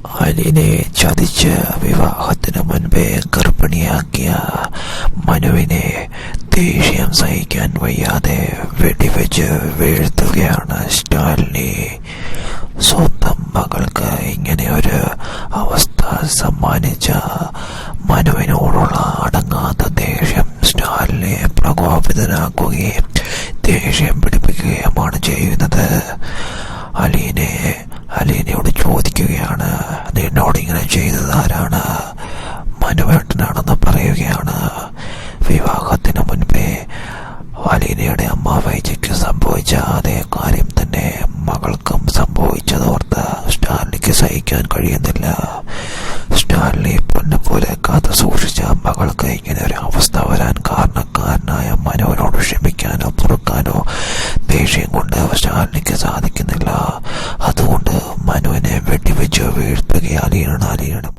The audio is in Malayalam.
അലിനെ ചതിച്ച് വിവാഹത്തിന് മുൻപേ ഗർഭിണിയാക്കിയ മനുവിനെ ദേഷ്യം സഹിക്കാൻ വയ്യാതെ വെടിവെച്ച് വീഴ്ത്തുകയാണ് സ്റ്റാലിനി. സ്വന്തം മകൾക്ക് ഇങ്ങനെ ഒരു അവസ്ഥ സമ്മാനിച്ച മനുവിനോടുള്ള അടങ്ങാത്ത ദേഷ്യം സ്റ്റാലിനെ പ്രകോപിതനാക്കുകയും ദേഷ്യം പിടിപ്പിക്കുകയുമാണ് ചെയ്യുന്നത്. അലീനയോട് ചോദിക്കുകയാണ്, നിന്നോട് ഇങ്ങനെ ചെയ്തത് ആരാണ്? മനുവേട്ടനാണെന്ന് പറയുകയാണ്. വിവാഹത്തിന് മുൻപേ അലീനയുടെ അമ്മ വൈജയ്ക്ക് സംഭവിച്ച അതേ കാര്യം തന്നെ മകൾക്കും സംഭവിച്ചതോർത്ത് സ്റ്റാലിനിക്ക് സഹിക്കാൻ കഴിയുന്നില്ല. സ്റ്റാലിനി പൊന്നുപോലെ കാത്തു സൂക്ഷിച്ച മകൾക്ക് ഇങ്ങനെ ഒരു അവസ്ഥ വരാൻ കാരണക്കാരനായ മനുവിനോട് ക്ഷമിക്കാനോ പൊറുക്കാനോ ദേഷ്യം കൊണ്ട് സ്റ്റാലിനിക്ക് സാധിക്കുന്നില്ല. അതുകൊണ്ട് മനുവിനെ വെടിവെച്ച് വീഴ്ത്തുകയാണ് അലീനയുടെ